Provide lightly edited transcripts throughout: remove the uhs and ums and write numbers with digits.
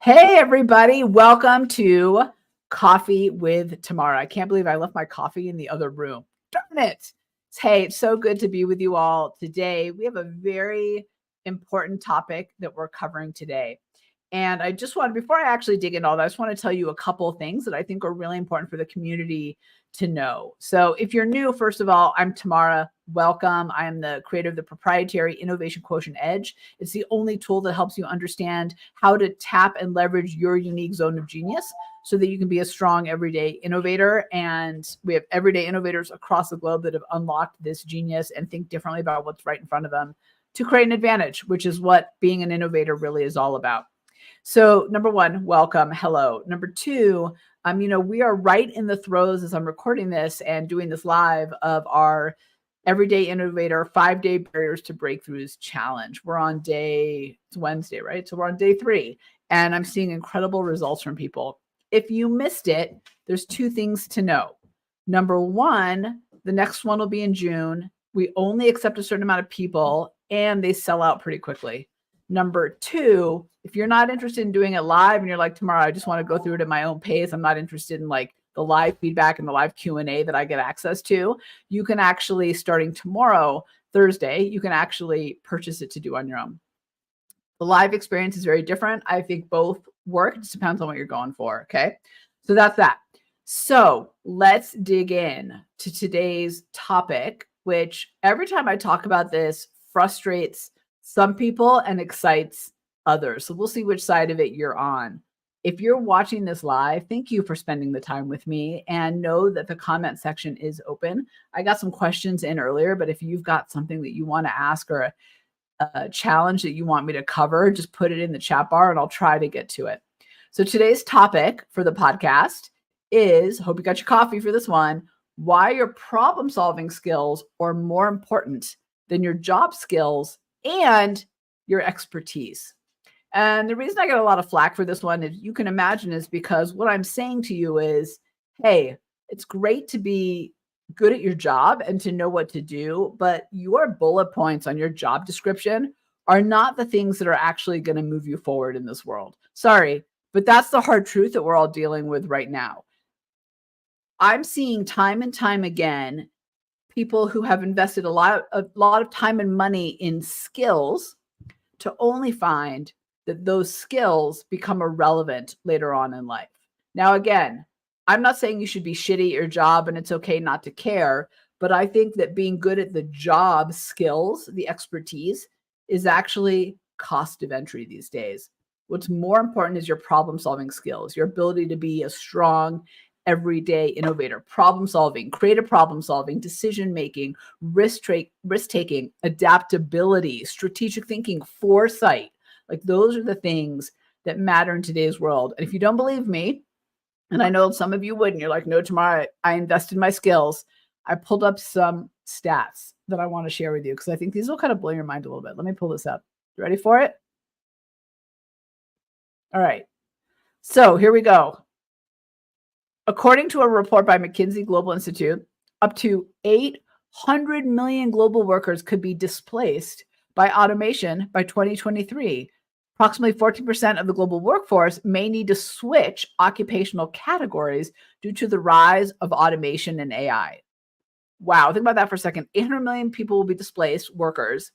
Hey, everybody. Welcome to Coffee with Tamara. I can't believe I left my coffee in the other room. Darn it. Hey, it's so good to be with you all today. We have a very important topic that we're covering today. And I just want, before I actually dig into all that, I just want to tell you a couple of things that I think are really important for the community to know. So if you're new, first of all, I'm Tamara. Welcome. I am the creator of the proprietary Innovation Quotient Edge. It's the only tool that helps you understand how to tap and leverage your unique zone of genius so that you can be a strong everyday innovator. And we have everyday innovators across the globe that have unlocked this genius and think differently about what's right in front of them to create an advantage, which is what being an innovator really is all about. So number one, welcome. Hello. Number two, we are right in the throes as I'm recording this and doing this live of our Everyday Innovator 5-day Barriers to Breakthroughs Challenge. We're on it's Wednesday, right? So we're on day 3 and I'm seeing incredible results from people. If you missed it, there's 2 things to know. Number one, the next one will be in June. We only accept a certain amount of people and they sell out pretty quickly. Number 2, if you're not interested in doing it live and you're like, Tamara, I just want to go through it at my own pace. I'm not interested in like the live feedback and the live Q&A that I get access to. You can actually, starting tomorrow, Thursday, you can actually purchase it to do on your own. The live experience is very different. I think both work. It just depends on what you're going for. Okay. So that's that. So let's dig in to today's topic, which every time I talk about this frustrates some people and excites others. So we'll see which side of it you're on. If you're watching this live, thank you for spending the time with me and know that the comment section is open. I got some questions in earlier, but if you've got something that you want to ask or a challenge that you want me to cover, just put it in the chat bar and I'll try to get to it. So today's topic for the podcast is, hope you got your coffee for this one, why your problem-solving skills are more important than your job skills and your expertise. And the reason I get a lot of flack for this one, as you can imagine, is because what I'm saying to you is, hey, it's great to be good at your job and to know what to do, but your bullet points on your job description are not the things that are actually going to move you forward in this world. Sorry, but that's the hard truth that we're all dealing with right now. I'm seeing time and time again people who have invested a lot of time and money in skills to only find that those skills become irrelevant later on in life. Now, again, I'm not saying you should be shitty at your job and it's okay not to care, but I think that being good at the job skills, the expertise, is actually cost of entry these days. What's more important is your problem-solving skills, your ability to be a strong everyday innovator, problem solving, creative problem solving, decision making, risk taking, adaptability, strategic thinking, foresight. Like those are the things that matter in today's world. And if you don't believe me, and I know some of you wouldn't, you're like, no, Tamara, I invested my skills. I pulled up some stats that I want to share with you because I think these will kind of blow your mind a little bit. Let me pull this up. You ready for it? All right. So here we go. According to a report by McKinsey Global Institute, up to 800 million global workers could be displaced by automation by 2023. Approximately 14% of the global workforce may need to switch occupational categories due to the rise of automation and AI. Wow, think about that for a second. 800 million people will be displaced, workers,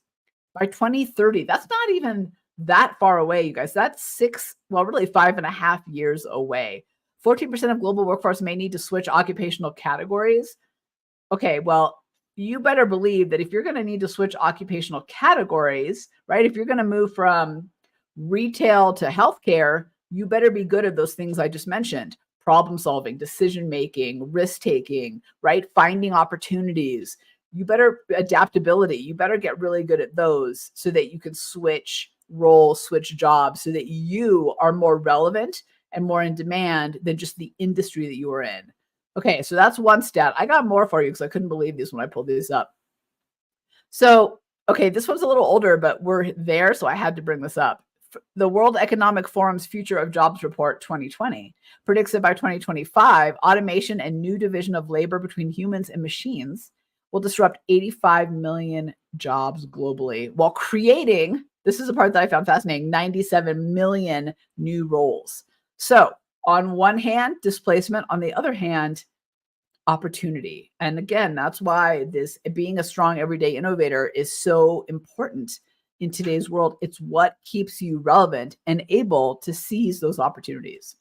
by 2030. That's not even that far away, you guys. That's really 5.5 years away. 14% of global workforce may need to switch occupational categories. Okay, well, you better believe that if you're going to need to switch occupational categories, right? If you're going to move from retail to healthcare, you better be good at those things I just mentioned. Problem solving, decision making, risk taking, right? Finding opportunities. You better adaptability. You better get really good at those so that you can switch roles, switch jobs, so that you are more relevant and more in demand than just the industry that you are in. Okay, so that's one stat. I got more for you because I couldn't believe these when I pulled these up. So, okay, this one's a little older, but we're there, so I had to bring this up. The World Economic Forum's Future of Jobs Report 2020 predicts that by 2025, automation and new division of labor between humans and machines will disrupt 85 million jobs globally while creating This is the part that I found fascinating, 97 million new roles. So on one hand, displacement, on the other hand, opportunity. And again, that's why this being a strong everyday innovator is so important in today's world. It's what keeps you relevant and able to seize those opportunities.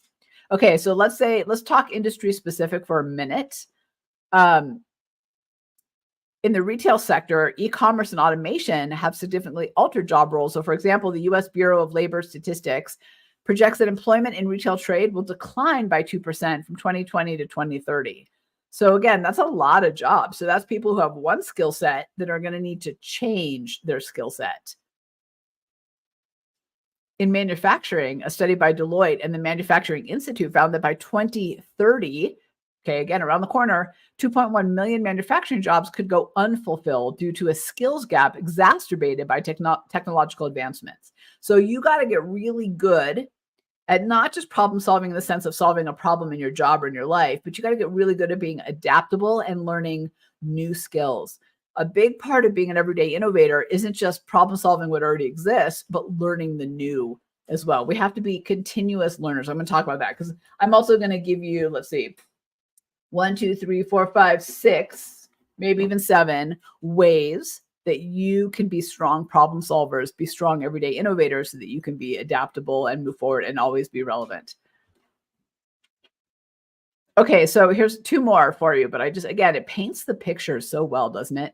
Okay, so let's talk industry specific for a minute. In the retail sector, e-commerce and automation have significantly altered job roles. So for example, the US Bureau of Labor Statistics projects that employment in retail trade will decline by 2% from 2020 to 2030. So again, that's a lot of jobs. So that's people who have one skill set that are going to need to change their skill set. In manufacturing, a study by Deloitte and the Manufacturing Institute found that by 2030, okay, again, around the corner, 2.1 million manufacturing jobs could go unfulfilled due to a skills gap exacerbated by technological advancements. So you got to get really good at not just problem solving in the sense of solving a problem in your job or in your life, but you got to get really good at being adaptable and learning new skills. A big part of being an everyday innovator isn't just problem solving what already exists, but learning the new as well. We have to be continuous learners. I'm going to talk about that because I'm also going to give you, let's see, 1, 2, 3, 4, 5, 6, maybe even 7 ways that you can be strong problem solvers, be strong everyday innovators so that you can be adaptable and move forward and always be relevant. Okay, so here's 2 more for you, but again, it paints the picture so well, doesn't it?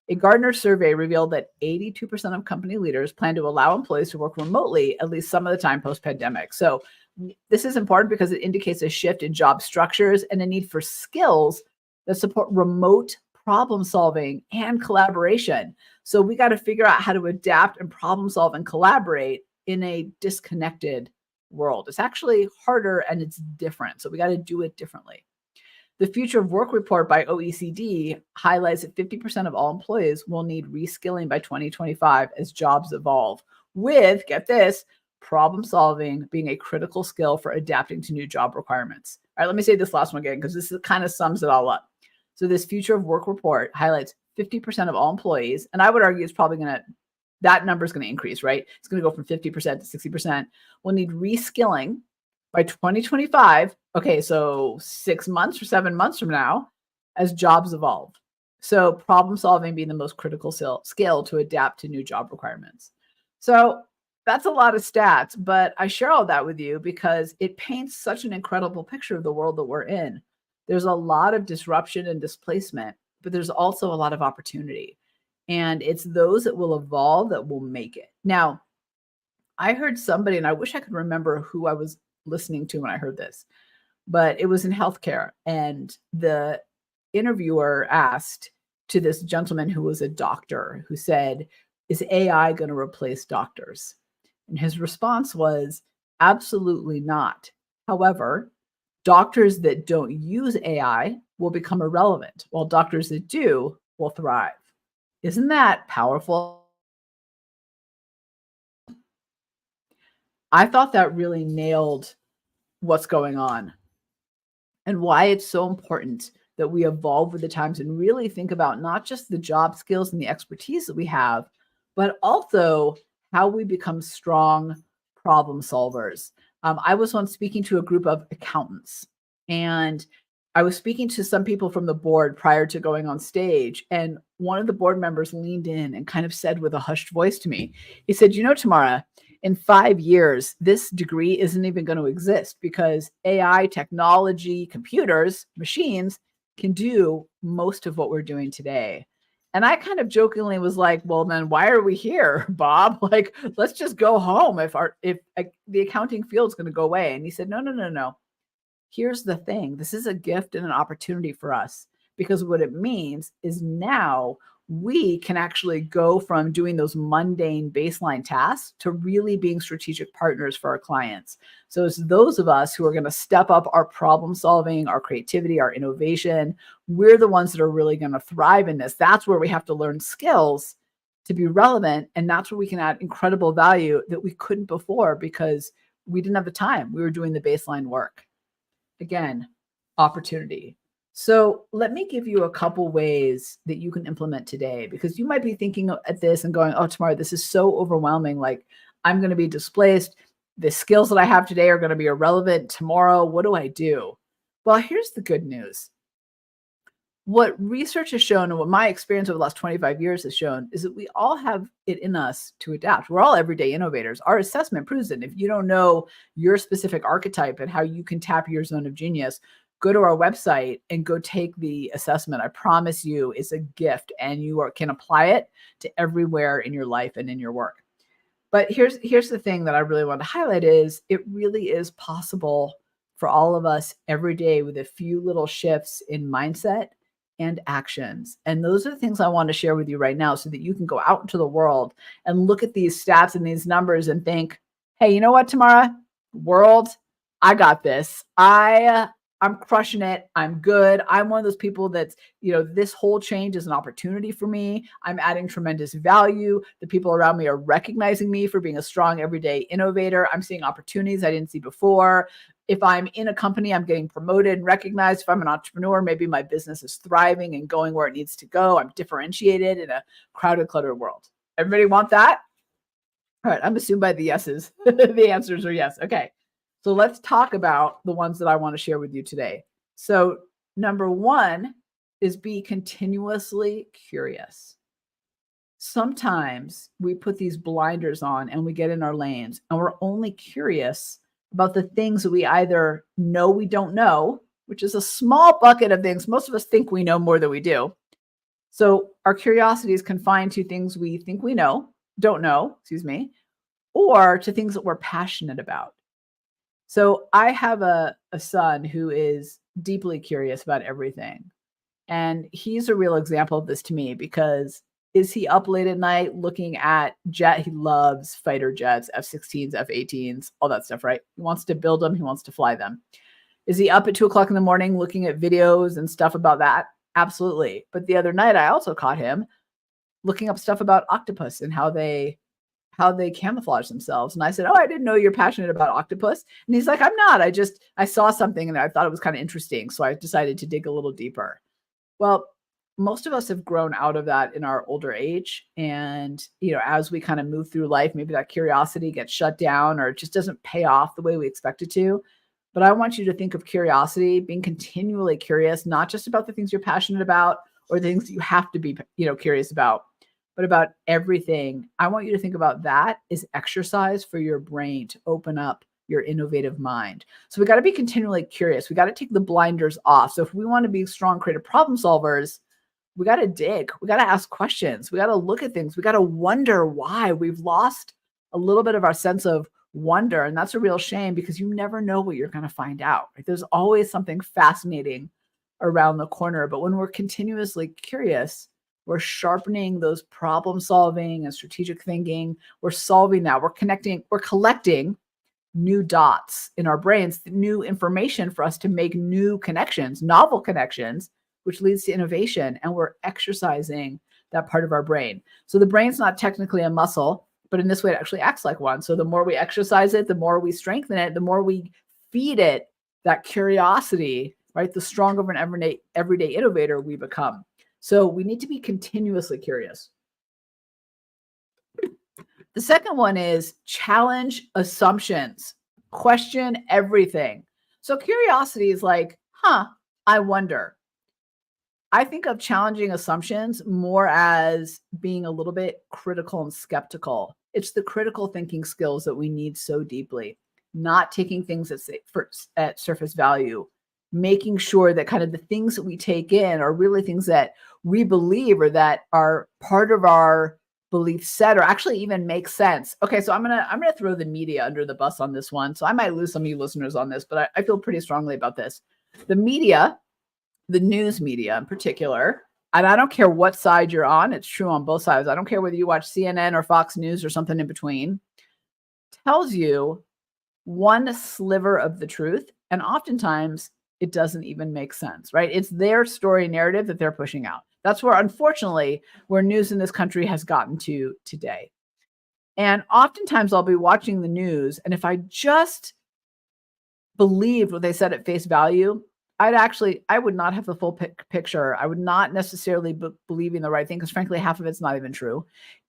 A Gartner survey revealed that 82% of company leaders plan to allow employees to work remotely at least some of the time post-pandemic. So this is important because it indicates a shift in job structures and a need for skills that support remote problem solving and collaboration. So we got to figure out how to adapt and problem solve and collaborate in a disconnected world. It's actually harder and it's different. So we got to do it differently. The Future of Work report by OECD highlights that 50% of all employees will need reskilling by 2025 as jobs evolve, with, get this, problem solving being a critical skill for adapting to new job requirements. All right, let me say this last one again, because this kind of sums it all up. So this Future of Work report highlights 50% of all employees, and I would argue it's probably that number is going to increase, right? It's going to go from 50% to 60%, will need reskilling by 2025. Okay, so 6 months or 7 months from now, as jobs evolve. So problem solving being the most critical skill to adapt to new job requirements. So that's a lot of stats, but I share all that with you because it paints such an incredible picture of the world that we're in. There's a lot of disruption and displacement, but there's also a lot of opportunity. And it's those that will evolve that will make it. Now, I heard somebody, and I wish I could remember who I was listening to when I heard this, but it was in healthcare. And the interviewer asked to this gentleman who was a doctor who said, is AI going to replace doctors? And his response was, absolutely not. However, doctors that don't use AI will become irrelevant, while doctors that do will thrive. Isn't that powerful? I thought that really nailed what's going on and why it's so important that we evolve with the times and really think about not just the job skills and the expertise that we have, but also how we become strong problem solvers. I was once speaking to a group of accountants, and I was speaking to some people from the board prior to going on stage, and one of the board members leaned in and kind of said with a hushed voice to me, he said, you know, Tamara, in 5 years, this degree isn't even going to exist because AI, technology, computers, machines can do most of what we're doing today. And I kind of jokingly was like, well, then why are we here, Bob? Like, let's just go home if the accounting field is going to go away. And he said, no. Here's the thing. This is a gift and an opportunity for us, because what it means is now we can actually go from doing those mundane baseline tasks to really being strategic partners for our clients. So it's those of us who are going to step up our problem solving, our creativity, our innovation. We're the ones that are really going to thrive in this. That's where we have to learn skills to be relevant. And that's where we can add incredible value that we couldn't before because we didn't have the time. We were doing the baseline work. Again, opportunity. So let me give you a couple ways that you can implement today, because you might be thinking at this and going, oh, Tamara, this is so overwhelming. Like, I'm going to be displaced. The skills that I have today are going to be irrelevant tomorrow. What do I do? Well, here's the good news. What research has shown, and what my experience over the last 25 years has shown, is that we all have it in us to adapt. We're all everyday innovators. Our assessment proves it. If you don't know your specific archetype and how you can tap your zone of genius, go to our website and go take the assessment. I promise you, it's a gift, and can apply it to everywhere in your life and in your work. But here's the thing that I really want to highlight is it really is possible for all of us every day with a few little shifts in mindset and actions. And those are the things I want to share with you right now so that you can go out into the world and look at these stats and these numbers and think, hey, you know what, Tamara? World, I got this. I'm crushing it. I'm good. I'm one of those people that's, this whole change is an opportunity for me. I'm adding tremendous value. The people around me are recognizing me for being a strong everyday innovator. I'm seeing opportunities I didn't see before. If I'm in a company, I'm getting promoted and recognized. If I'm an entrepreneur, maybe my business is thriving and going where it needs to go. I'm differentiated in a crowded, cluttered world. Everybody want that? All right. I'm assuming by the yeses, the answers are yes. Okay. So let's talk about the ones that I want to share with you today. So number one is be continuously curious. Sometimes we put these blinders on and we get in our lanes and we're only curious about the things that we either know we don't know, which is a small bucket of things. Most of us think we know more than we do. So our curiosity is confined to things we think we don't know, or to things that we're passionate about. So I have a son who is deeply curious about everything. And he's a real example of this to me, because is he up late at night looking at he loves fighter jets, F-16s, F-18s, all that stuff, right? He wants to build them. He wants to fly them. Is he up at 2:00 in the morning looking at videos and stuff about that? Absolutely. But the other night I also caught him looking up stuff about octopus and how they camouflage themselves. And I said, oh, I didn't know you're passionate about octopus. And he's like, I'm not. I saw something and I thought it was kind of interesting. So I decided to dig a little deeper. Well, most of us have grown out of that in our older age. And, as we kind of move through life, maybe that curiosity gets shut down or it just doesn't pay off the way we expect it to. But I want you to think of curiosity, being continually curious, not just about the things you're passionate about or the things that you have to be, curious about, but about everything. I want you to think about that as exercise for your brain to open up your innovative mind. So we got to be continually curious. We got to take the blinders off. So if we want to be strong, creative problem solvers, we got to dig. We got to ask questions. We got to look at things. We got to wonder why. We've lost a little bit of our sense of wonder. And that's a real shame, because you never know what you're going to find out. Right? There's always something fascinating around the corner. But when we're continuously curious, we're sharpening those problem solving and strategic thinking. We're solving that. We're collecting new dots in our brains, new information for us to make new connections, novel connections, which leads to innovation. And we're exercising that part of our brain. So the brain's not technically a muscle, but in this way, it actually acts like one. So the more we exercise it, the more we strengthen it, the more we feed it that curiosity, right? The stronger of an everyday innovator we become. So we need to be continuously curious. The second one is challenge assumptions. Question everything. So curiosity is like, I wonder. I think of challenging assumptions more as being a little bit critical and skeptical. It's the critical thinking skills that we need so deeply, not taking things at surface value, making sure that kind of the things that we take in are really things that we believe or that are part of our belief set or actually even make sense. Okay, so I'm gonna throw the media under the bus on this one. So I might lose some of you listeners on this, but I feel pretty strongly about this. The media, the news media in particular, and I don't care what side you're on, it's true on both sides. I don't care whether you watch CNN or Fox News or something in between, tells you one sliver of the truth. And oftentimes it doesn't even make sense, right? It's their story narrative that they're pushing out. That's where, unfortunately, where news in this country has gotten to today. And oftentimes I'll be watching the news, and if I just believed what they said at face value, I would not have the full picture. I would not necessarily believe in the right thing because frankly, half of it's not even true.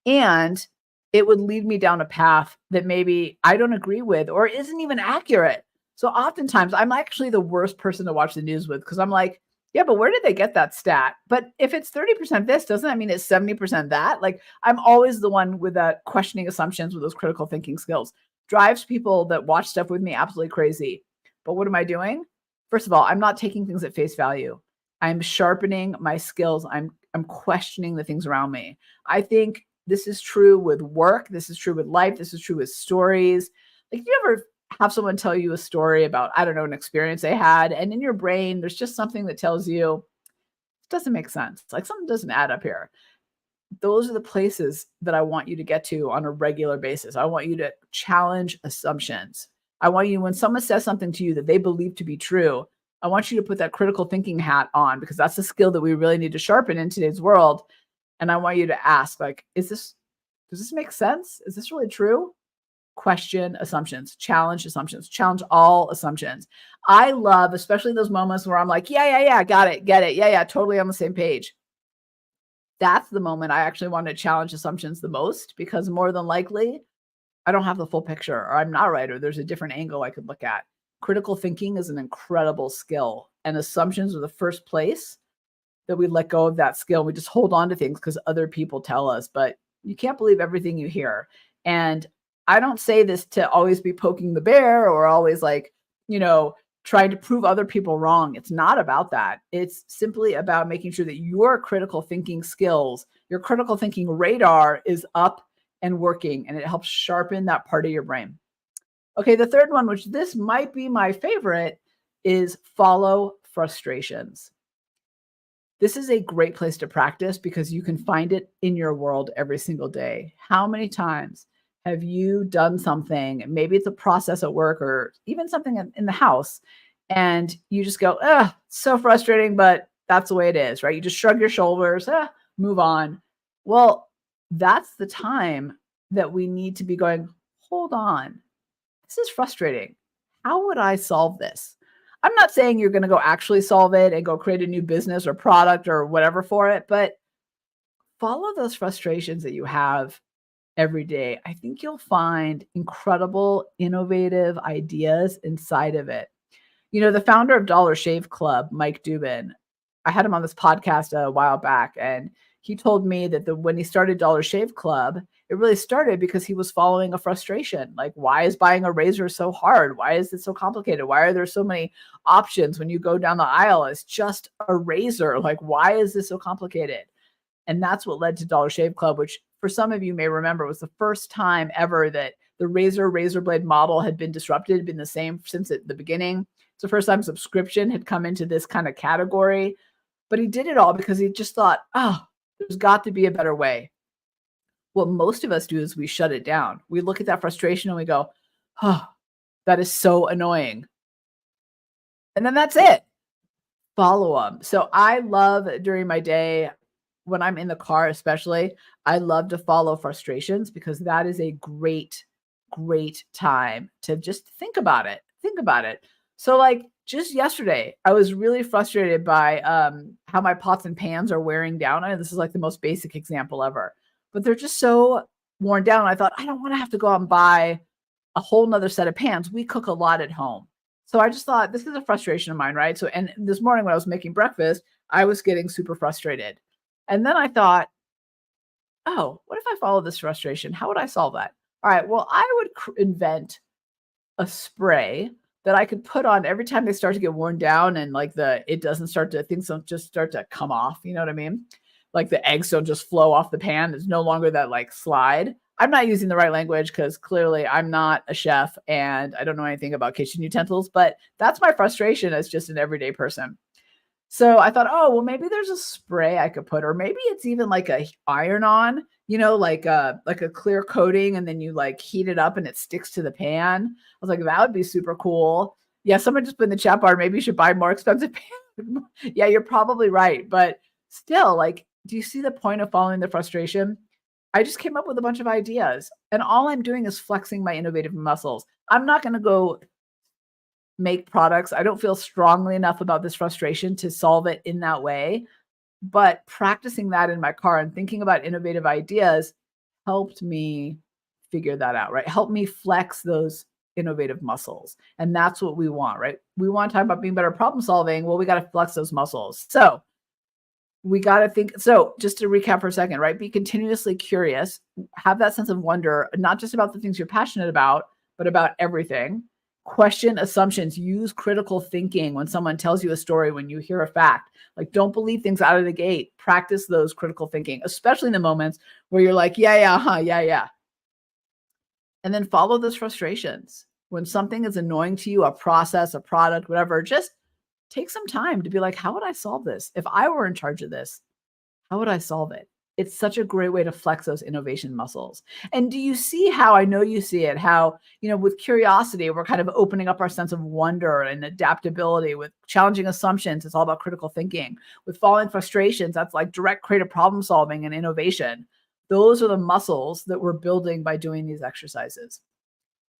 And it would lead me down a path that maybe I don't agree with or isn't even accurate. So oftentimes I'm actually the worst person to watch the news with because I'm like, yeah, but where did they get that stat? But if it's 30% this, doesn't that mean it's 70% that? Like I'm always the one with that questioning assumptions with those critical thinking skills. Drives people that watch stuff with me absolutely crazy. But what am I doing? First of all, I'm not taking things at face value. I'm sharpening my skills. I'm questioning the things around me. I think this is true with work. This is true with life. This is true with stories. Like, you ever have someone tell you a story about, I don't know, an experience they had, and in your brain, there's just something that tells you it doesn't make sense. Like something doesn't add up here. Those are the places that I want you to get to on a regular basis. I want you to challenge assumptions. I want you, when someone says something to you that they believe to be true, I want you to put that critical thinking hat on because that's a skill that we really need to sharpen in today's world. And I want you to ask, like, does this make sense? Is this really true? Question assumptions, challenge all assumptions. I love, especially those moments where I'm like, yeah, got it, get it. Yeah, totally on the same page. That's the moment I actually want to challenge assumptions the most because more than likely, I don't have the full picture or I'm not right or there's a different angle I could look at. Critical thinking is an incredible skill, and assumptions are the first place that we let go of that skill. We just hold on to things because other people tell us, but you can't believe everything you hear. And I don't say this to always be poking the bear or always like, trying to prove other people wrong. It's not about that. It's simply about making sure that your critical thinking skills, your critical thinking radar is up and working, and it helps sharpen that part of your brain. Okay, the third one, which this might be my favorite, is follow frustrations. This is a great place to practice because you can find it in your world every single day. How many times have you done something? Maybe it's a process at work or even something in the house, and you just go, so frustrating, but that's the way it is, right? You just shrug your shoulders, move on. Well, that's the time that we need to be going, hold on, this is frustrating. How would I solve this? I'm not saying you're going to go actually solve it and go create a new business or product or whatever for it, but follow those frustrations that you have every day. I think you'll find incredible, innovative ideas inside of it. The founder of Dollar Shave Club, Mike Dubin, I had him on this podcast a while back, and he told me that when he started Dollar Shave Club, it really started because he was following a frustration. Like, why is buying a razor so hard? Why is it so complicated? Why are there so many options when you go down the aisle? It's just a razor. Like, why is this so complicated? And that's what led to Dollar Shave Club, which for some of you may remember was the first time ever that the razor blade model had been disrupted, had been the same since the beginning. It's the first time subscription had come into this kind of category. But he did it all because he just thought, there's got to be a better way. What most of us do is we shut it down. We look at that frustration and we go, that is so annoying. And then that's it. Follow them. So I love during my day, when I'm in the car especially, I love to follow frustrations because that is a great, great time to just think about it. So like just yesterday, I was really frustrated by how my pots and pans are wearing down. I know this is like the most basic example ever, but they're just so worn down. I thought, I don't want to have to go out and buy a whole nother set of pans. We cook a lot at home. So I just thought this is a frustration of mine, right? So, and this morning when I was making breakfast, I was getting super frustrated. And then I thought, what if I follow this frustration? How would I solve that? All right, well, I would invent a spray that I could put on every time they start to get worn down and like things don't just start to come off. You know what I mean? Like the eggs don't just flow off the pan. There's no longer that like slide. I'm not using the right language because clearly I'm not a chef and I don't know anything about kitchen utensils, but that's my frustration as just an everyday person. So I thought, well, maybe there's a spray I could put, or maybe it's even like a iron-on, like a clear coating, and then you like heat it up and it sticks to the pan. I was like, that would be super cool. Yeah, someone just put in the chat bar, maybe you should buy more expensive pan. Yeah, you're probably right. But still, like, do you see the point of following the frustration? I just came up with a bunch of ideas, and all I'm doing is flexing my innovative muscles. I'm not going to go make products. I don't feel strongly enough about this frustration to solve it in that way. But practicing that in my car and thinking about innovative ideas helped me figure that out, right? Helped me flex those innovative muscles. And that's what we want, right? We want to talk about being better at problem solving. Well, we got to flex those muscles. So we got to think. So just to recap for a second, right? Be continuously curious, have that sense of wonder, not just about the things you're passionate about, but about everything. Question assumptions, use critical thinking when someone tells you a story, when you hear a fact. Like, don't believe things out of the gate. Practice those critical thinking, especially in the moments where you're like, yeah. And then follow those frustrations. When something is annoying to you, a process, a product, whatever, just take some time to be like, how would I solve this? If I were in charge of this, how would I solve it? It's such a great way to flex those innovation muscles. And do you see how, I know you see it, how, with curiosity, we're kind of opening up our sense of wonder and adaptability. With challenging assumptions, it's all about critical thinking. With following frustrations, that's like direct creative problem solving and innovation. Those are the muscles that we're building by doing these exercises.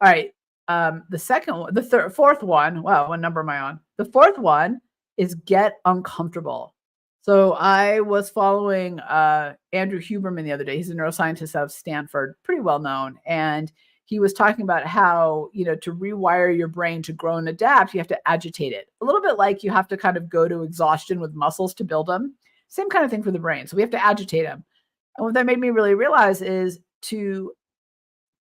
All right. The second one, fourth one. Wow, what number am I on? The fourth one is get uncomfortable. So I was following Andrew Huberman the other day. He's a neuroscientist out of Stanford, pretty well known. And he was talking about how, to rewire your brain to grow and adapt, you have to agitate it. A little bit like you have to kind of go to exhaustion with muscles to build them. Same kind of thing for the brain. So we have to agitate them. And what that made me really realize is to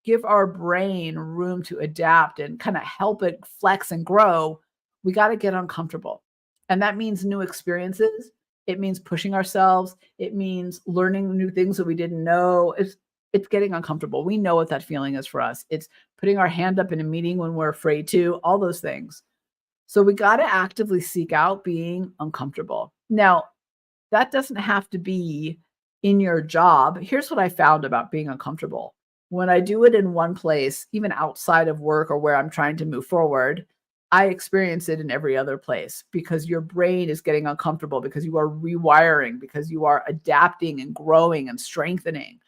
give our brain room to adapt and kind of help it flex and grow, we got to get uncomfortable. And that means new experiences. It means pushing ourselves. It means learning new things that we didn't know. It's getting uncomfortable. We know what that feeling is for us. It's putting our hand up in a meeting when we're afraid to, all those things. So we got to actively seek out being uncomfortable. Now, that doesn't have to be in your job. Here's what I found about being uncomfortable. When I do it in one place, even outside of work or where I'm trying to move forward, I experience it in every other place, because your brain is getting uncomfortable, because you are rewiring, because you are adapting and growing and strengthening.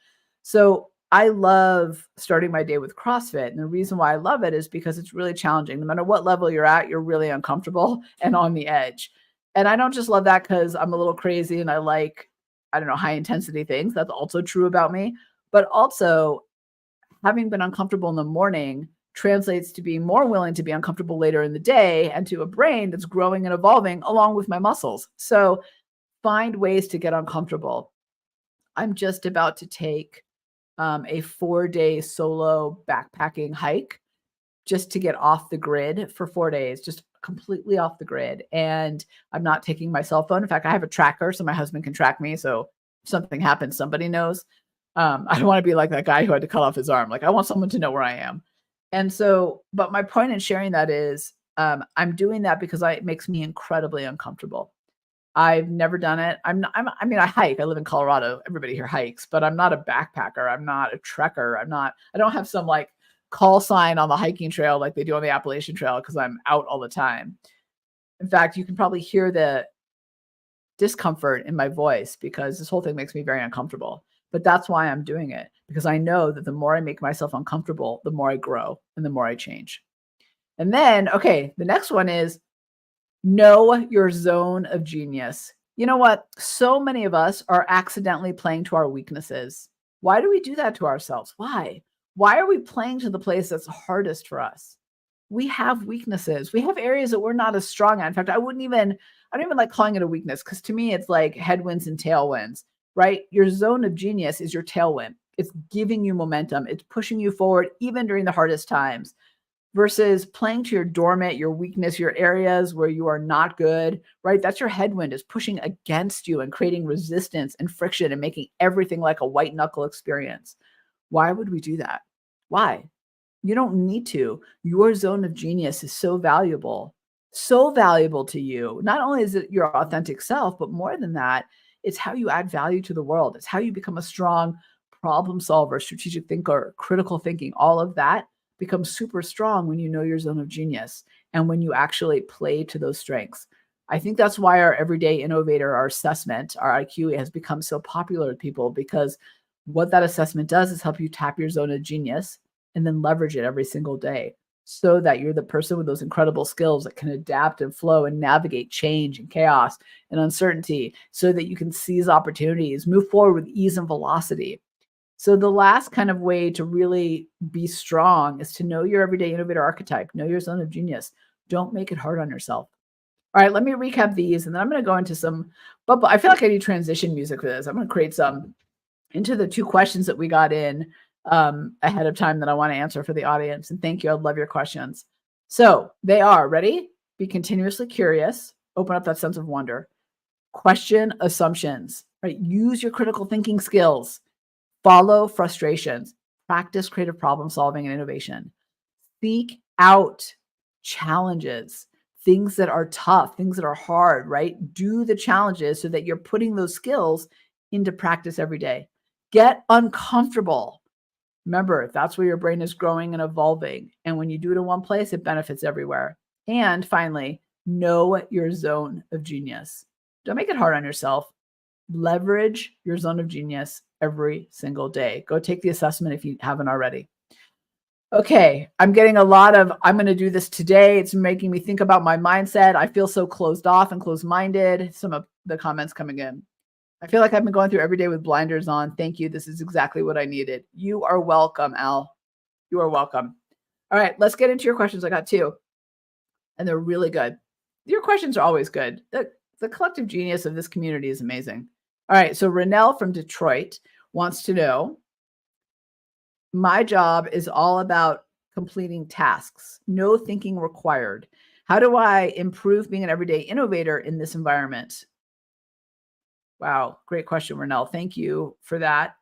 So I love starting my day with CrossFit. And the reason why I love it is because it's really challenging. No matter what level you're at, you're really uncomfortable and on the edge. And I don't just love that because I'm a little crazy and I like, high intensity things. That's also true about me. But also, having been uncomfortable in the morning translates to being more willing to be uncomfortable later in the day, and to a brain that's growing and evolving along with my muscles. So find ways to get uncomfortable. I'm just about to take a 4-day solo backpacking hike just to get off the grid for 4 days, just completely off the grid. And I'm not taking my cell phone. In fact, I have a tracker so my husband can track me. So if something happens, somebody knows. I don't want to be like that guy who had to cut off his arm. Like, I want someone to know where I am. And so, but my point in sharing that is I'm doing that because it makes me incredibly uncomfortable. I've never done it. I hike. I live in Colorado. Everybody here hikes, but I'm not a backpacker. I'm not a trekker. I don't have some like call sign on the hiking trail like they do on the Appalachian Trail, because I'm out all the time. In fact, you can probably hear the discomfort in my voice because this whole thing makes me very uncomfortable. But that's why I'm doing it, because I know that the more I make myself uncomfortable, the more I grow and the more I change. And then, okay, the next one is know your zone of genius. You know what? So many of us are accidentally playing to our weaknesses. Why do we do that to ourselves? Why? Why are we playing to the place that's hardest for us? We have weaknesses. We have areas that we're not as strong at. In fact, I don't even like calling it a weakness, because to me, it's like headwinds and tailwinds, right? Your zone of genius is your tailwind. It's giving you momentum. It's pushing you forward even during the hardest times, versus playing to your dormant, your weakness, your areas where you are not good, right? That's your headwind, is pushing against you and creating resistance and friction and making everything like a white knuckle experience. Why would we do that? Why? You don't need to. Your zone of genius is so valuable to you. Not only is it your authentic self, but more than that, it's how you add value to the world. It's how you become a strong problem solver, strategic thinker, critical thinking. All of that becomes super strong when you know your zone of genius and when you actually play to those strengths. I think that's why our Everyday Innovator, our assessment, our IQ, has become so popular with people, because what that assessment does is help you tap your zone of genius and then leverage it every single day. so that you're the person with those incredible skills that can adapt and flow and navigate change and chaos and uncertainty so that you can seize opportunities, move forward with ease and velocity. So the last kind of way to really be strong is to know your everyday innovator archetype, know your zone of genius. Don't make it hard on yourself. All right, let me recap these and then I'm going to go into some bubble. I feel like I need transition music for this. I'm going to create some into the two questions that we got in ahead of time that I want to answer for the audience. And thank you. I love your questions. So they are ready. Be continuously curious. Open up that sense of wonder. Question assumptions, right? Use your critical thinking skills. Follow frustrations. Practice creative problem solving and innovation. Seek out challenges, things that are tough, things that are hard, right? Do the challenges so that you're putting those skills into practice every day. Get uncomfortable. Remember, that's where your brain is growing and evolving. And when you do it in one place, it benefits everywhere. And finally, know your zone of genius. Don't make it hard on yourself. Leverage your zone of genius every single day. Go take the assessment if you haven't already. Okay, I'm getting a lot of, I'm going to do this today. It's making me think about my mindset. I feel so closed off and closed-minded. Some of the comments coming in. I feel like I've been going through every day with blinders on. Thank you. This is exactly what I needed. You are welcome, Al. You are welcome. All right, let's get into your questions. I got two, and they're really good. Your questions are always good. The collective genius of this community is amazing. All right, so Renelle from Detroit wants to know, my job is all about completing tasks, no thinking required. How do I improve being an everyday innovator in this environment? Wow, great question, Renelle. Thank you for that.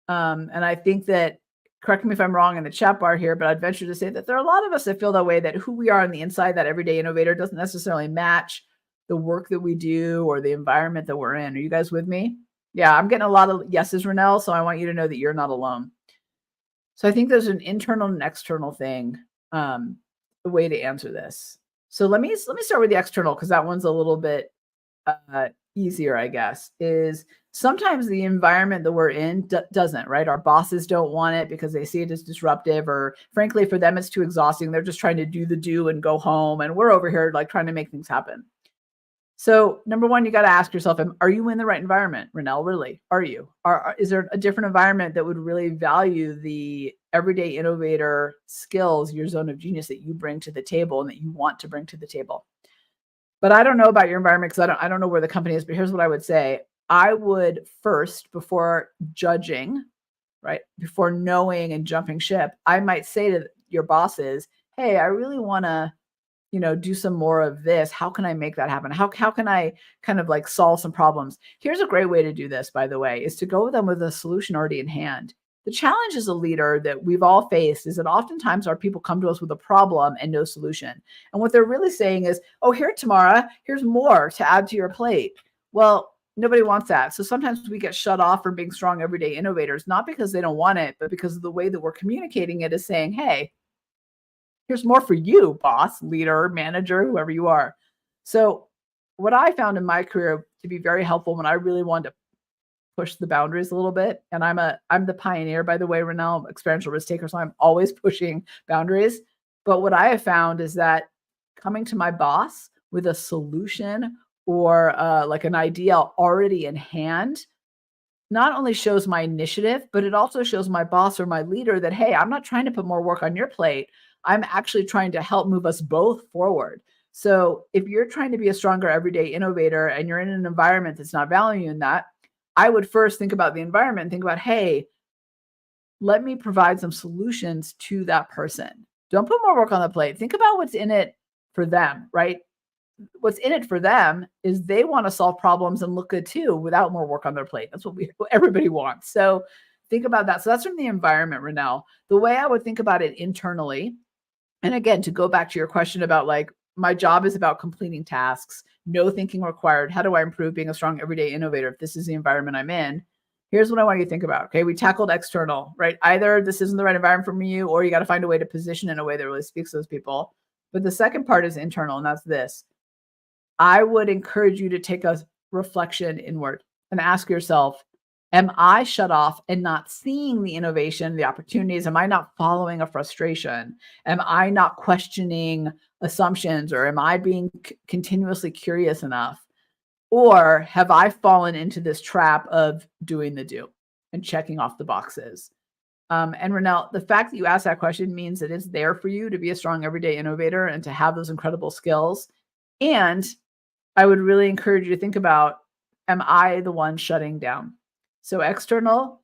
And I think that, correct me if I'm wrong in the chat bar here, but I'd venture to say that there are a lot of us that feel that way, that who we are on the inside, that everyday innovator, doesn't necessarily match the work that we do or the environment that we're in. Are you guys with me? Yeah, I'm getting a lot of yeses, Renelle, so I want you to know that you're not alone. So I think there's an internal and external thing, the way to answer this. So let me start with the external, because that one's a little bit easier, I guess. Is sometimes the environment that we're in doesn't, right? Our bosses don't want it because they see it as disruptive, or frankly, for them, it's too exhausting. They're just trying to do and go home. And we're over here like trying to make things happen. So number one, you got to ask yourself, are you in the right environment, Renelle? Really? Are you? Is there a different environment that would really value the everyday innovator skills, your zone of genius that you bring to the table and that you want to bring to the table? But I don't know about your environment, because I don't know where the company is, but here's what I would say. I would first, before judging, right, before knowing and jumping ship, I might say to your bosses, hey, I really want to, do some more of this. How can I make that happen? How can I kind of like solve some problems? Here's a great way to do this, by the way, is to go with them with a solution already in hand. The challenge as a leader that we've all faced is that oftentimes our people come to us with a problem and no solution. And what they're really saying is, oh, here, Tamara, here's more to add to your plate. Well, nobody wants that. So sometimes we get shut off from being strong everyday innovators, not because they don't want it, but because of the way that we're communicating it is saying, hey, here's more for you, boss, leader, manager, whoever you are. So what I found in my career to be very helpful when I really wanted to push the boundaries a little bit, and I'm the pioneer, by the way, Renelle, experiential risk taker, so I'm always pushing boundaries. But what I have found is that coming to my boss with a solution or like an idea already in hand not only shows my initiative, but it also shows my boss or my leader that, hey, I'm not trying to put more work on your plate. I'm actually trying to help move us both forward. So if you're trying to be a stronger everyday innovator and you're in an environment that's not valuing that, I would first think about the environment and think about, hey, let me provide some solutions to that person. Don't put more work on the plate. Think about what's in it for them, right? What's in it for them is they want to solve problems and look good too without more work on their plate. That's what everybody wants. So think about that. So that's from the environment, Renelle. The way I would think about it internally, and again, to go back to your question about like, my job is about completing tasks, no thinking required. How do I improve being a strong everyday innovator if this is the environment I'm in? Here's what I want you to think about. Okay, we tackled external, right? Either this isn't the right environment for you, or you got to find a way to position in a way that really speaks to those people. But the second part is internal, and that's this. I would encourage you to take a reflection inward and ask yourself, Am I shut off and not seeing the innovation, the opportunities? Am I not following a frustration? Am I not questioning assumptions, or am I being continuously curious enough? Or have I fallen into this trap of doing the do and checking off the boxes? And Renelle, the fact that you asked that question means that it's there for you to be a strong everyday innovator and to have those incredible skills. And I would really encourage you to think about, am I the one shutting down? So external,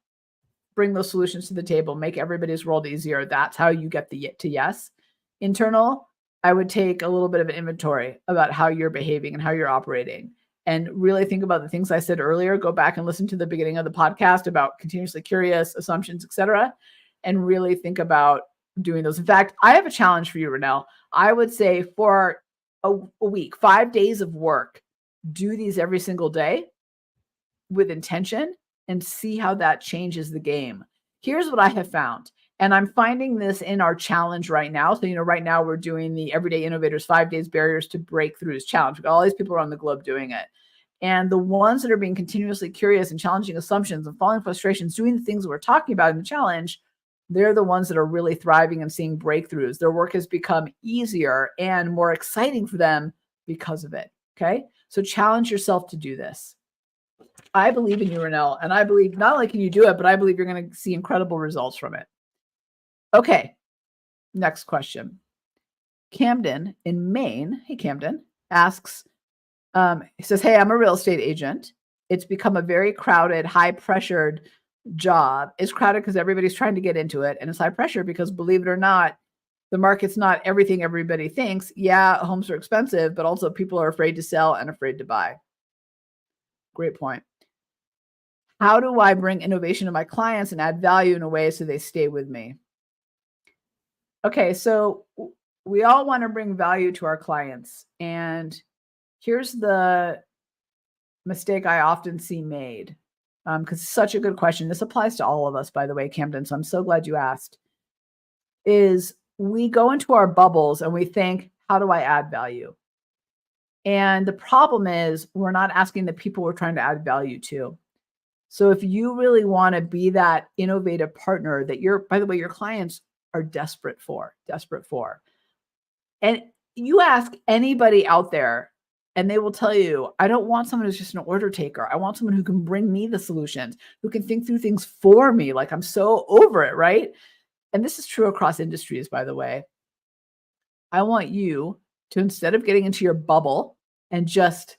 bring those solutions to the table, make everybody's world easier. That's how you get the to yes. Internal, I would take a little bit of an inventory about how you're behaving and how you're operating, and really think about the things I said earlier. Go back and listen to the beginning of the podcast about continuously curious, assumptions, etc., and really think about doing those. In fact, I have a challenge for you, Renelle. I would say for a week, 5 days of work, do these every single day with intention and see how that changes the game. Here's what I have found. And I'm finding this in our challenge right now. So, right now we're doing the Everyday Innovators 5 Days Barriers to Breakthroughs challenge. We've got all these people around the globe doing it. And the ones that are being continuously curious and challenging assumptions and following frustrations, doing the things that we're talking about in the challenge, they're the ones that are really thriving and seeing breakthroughs. Their work has become easier and more exciting for them because of it. Okay. So challenge yourself to do this. I believe in you, Renelle, and I believe not only can you do it, but I believe you're going to see incredible results from it. Okay, next question. Camden in Maine, hey Camden, asks, he says, hey, I'm a real estate agent. It's become a very crowded, high-pressured job. It's crowded because everybody's trying to get into it, and it's high pressure because, believe it or not, the market's not everything everybody thinks. Yeah, homes are expensive, but also people are afraid to sell and afraid to buy. Great point. How do I bring innovation to my clients and add value in a way so they stay with me? Okay, so we all want to bring value to our clients. And here's the mistake I often see made, because it's such a good question. This applies to all of us, by the way, Camden, so I'm so glad you asked, is we go into our bubbles and we think, how do I add value? And the problem is we're not asking the people we're trying to add value to. So if you really want to be that innovative partner that by the way, your clients are desperate for, and you ask anybody out there and they will tell you, I don't want someone who's just an order taker. I want someone who can bring me the solutions, who can think through things for me. Like, I'm so over it, right? And this is true across industries, by the way. I want you to, instead of getting into your bubble and just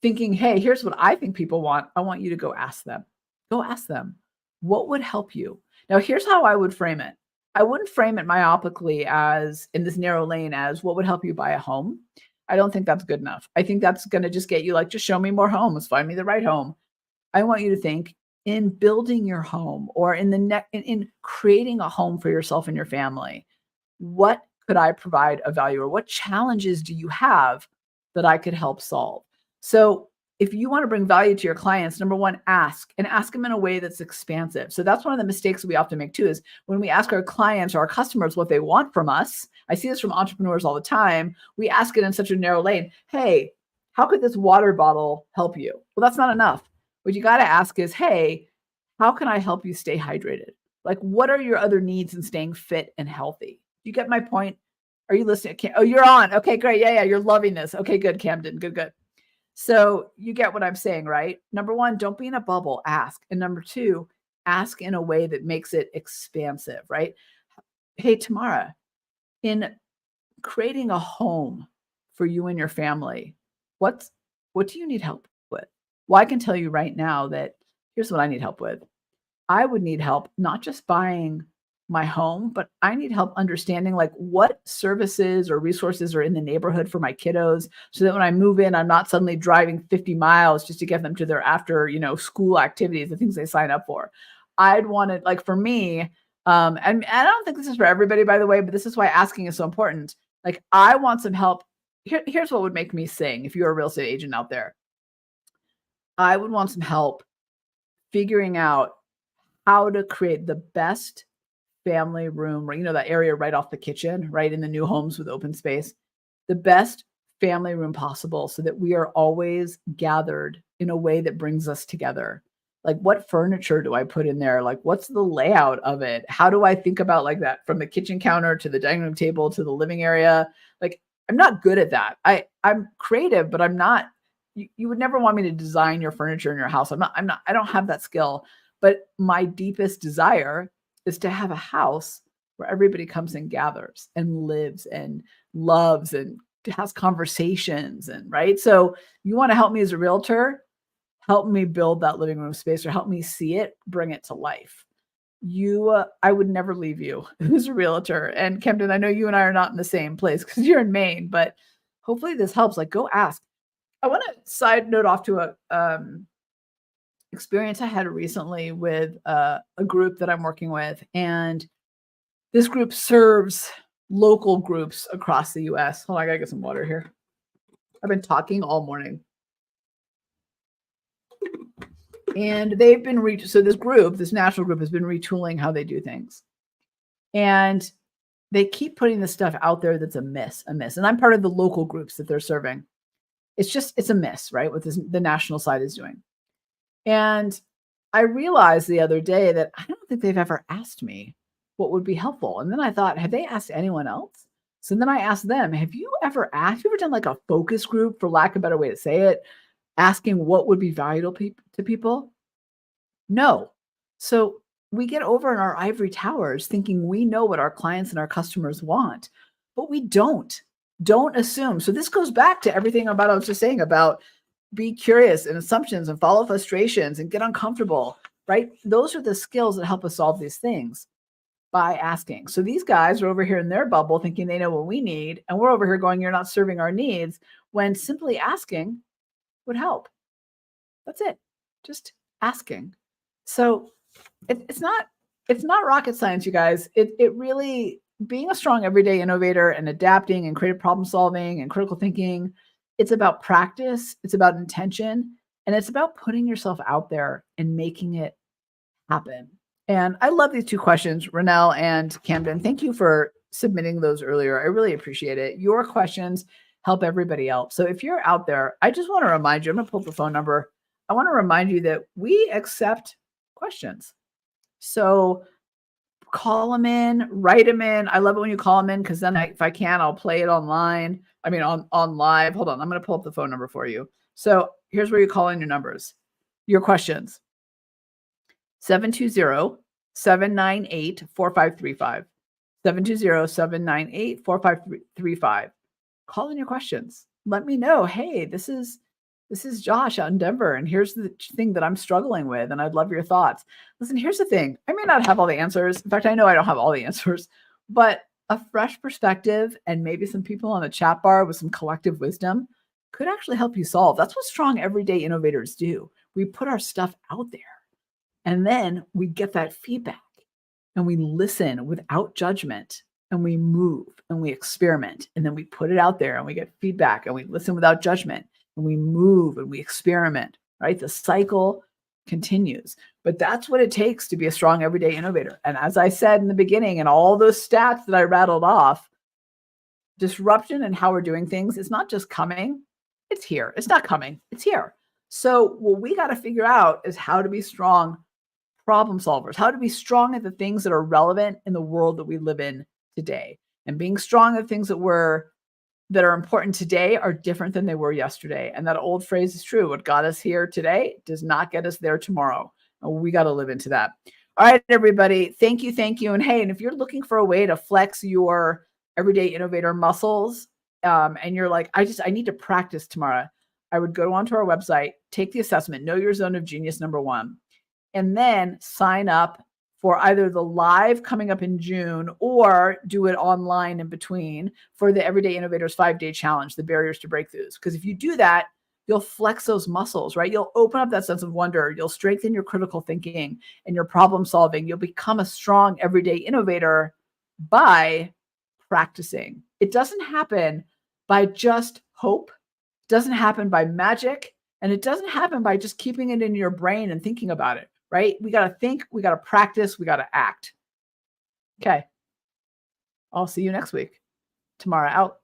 thinking, hey, here's what I think people want, I want you to go ask them. Go ask them, what would help you? Now, here's how I would frame it. I wouldn't frame it myopically as, in this narrow lane, as what would help you buy a home. I don't think that's good enough. I think that's going to just get you like, just show me more homes, find me the right home. I want you to think in building your home, or in creating a home for yourself and your family. What could I provide a value, or what challenges do you have that I could help solve? So if you want to bring value to your clients, number one, ask them in a way that's expansive. So that's one of the mistakes we often make too, is when we ask our clients or our customers what they want from us. I see this from entrepreneurs all the time. We ask it in such a narrow lane. Hey, how could this water bottle help you? Well, that's not enough. What you got to ask is, hey, how can I help you stay hydrated? Like, what are your other needs in staying fit and healthy? You get my point? Are you listening? Oh, you're on. Okay, great. Yeah, you're loving this. Okay, good, Camden. Good. So you get what I'm saying, right? Number one, don't be in a bubble, ask. And number two, ask in a way that makes it expansive, right? Hey, Tamara, in creating a home for you and your family, what do you need help with? Well, I can tell you right now that here's what I need help with. I would need help not just buying my home, but I need help understanding like what services or resources are in the neighborhood for my kiddos, so that when I move in, I'm not suddenly driving 50 miles just to get them to their after, school activities, the things they sign up for. I'd want it, like, for me, and I don't think this is for everybody, by the way, but this is why asking is so important. Like, I want some help. Here's what would make me sing if you're a real estate agent out there. I would want some help figuring out how to create the best family room, that area right off the kitchen, right in the new homes with open space, the best family room possible, so that we are always gathered in a way that brings us together. Like, what furniture do I put in there? Like, what's the layout of it? How do I think about like that from the kitchen counter to the dining room table to the living area? Like, I'm not good at that. I'm creative, but I'm not. You would never want me to design your furniture in your house. I don't have that skill. But my deepest desire is to have a house where everybody comes and gathers and lives and loves and has conversations and right. So you want to help me as a realtor, help me build that living room space or help me see it, bring it to life. I would never leave you who's a realtor. And Camden, I know you and I are not in the same place because you're in Maine, but hopefully this helps. Like, go ask. I want to side note off to a experience I had recently with a group that I'm working with, and this group serves local groups across the U.S. Hold on, I gotta get some water here. I've been talking all morning. And they've been so this national group has been retooling how they do things. And they keep putting this stuff out there that's a miss. And I'm part of the local groups that they're serving. It's a miss, right? What the national side is doing. And I realized the other day that I don't think they've ever asked me what would be helpful. And then I thought, have they asked anyone else? So then I asked them, have you ever done like a focus group, for lack of a better way to say it, asking what would be valuable to people? No. So we get over in our ivory towers thinking we know what our clients and our customers want, but we don't. Don't assume. So this goes back to everything about I was just saying about be curious and assumptions and follow frustrations and get uncomfortable, right? Those are the skills that help us solve these things by asking. So these guys are over here in their bubble thinking they know what we need, and we're over here going, you're not serving our needs, when simply asking would help. That's it. Just asking. So it's not rocket science, you guys. It really, being a strong everyday innovator and adapting and creative problem solving and critical thinking, it's about practice, it's about intention, and it's about putting yourself out there and making it happen. And I love these two questions, Renelle and Camden. Thank you for submitting those earlier. I really appreciate it. Your questions help everybody else. So if you're out there, I just want to remind you, I'm going to pull up the phone number. I want to remind you that we accept questions. So call them in, write them in. I love it when you call them in because then if I can, I'll play it online. I mean, on live. Hold on. I'm going to pull up the phone number for you. So here's where you call in your numbers, your questions. 720-798-4535. 720-798-4535. Call in your questions. Let me know, hey, this is Josh out in Denver, and here's the thing that I'm struggling with, and I'd love your thoughts. Listen, here's the thing. I may not have all the answers. In fact, I know I don't have all the answers, but a fresh perspective and maybe some people on a chat bar with some collective wisdom could actually help you solve. That's what strong everyday innovators do. We put our stuff out there, and then we get that feedback, and we listen without judgment, and we move, and we experiment, and then we put it out there, and we get feedback, and we listen without judgment, and we move, and we experiment, right? The cycle continues. But that's what it takes to be a strong everyday innovator. And as I said in the beginning, and all those stats that I rattled off, disruption and how we're doing things is not just coming, it's here. It's not coming, it's here. So what we got to figure out is how to be strong problem solvers, how to be strong at the things that are relevant in the world that we live in today. And being strong at things that are important today are different than they were yesterday. And that old phrase is true. What got us here today does not get us there tomorrow. And we got to live into that. All right, everybody. Thank you. Thank you. And hey, and if you're looking for a way to flex your everyday innovator muscles, and you're like, I need to practice, Tamara, I would go onto our website, take the assessment, know your zone of genius, #1, and then sign up for either the live coming up in June or do it online in between for the Everyday Innovators 5-day challenge, the barriers to breakthroughs. Because if you do that, you'll flex those muscles, right? You'll open up that sense of wonder. You'll strengthen your critical thinking and your problem solving. You'll become a strong everyday innovator by practicing. It doesn't happen by just hope. It doesn't happen by magic. And it doesn't happen by just keeping it in your brain and thinking about it. Right? We got to think, we got to practice, we got to act. Okay. I'll see you next week. Tamara out.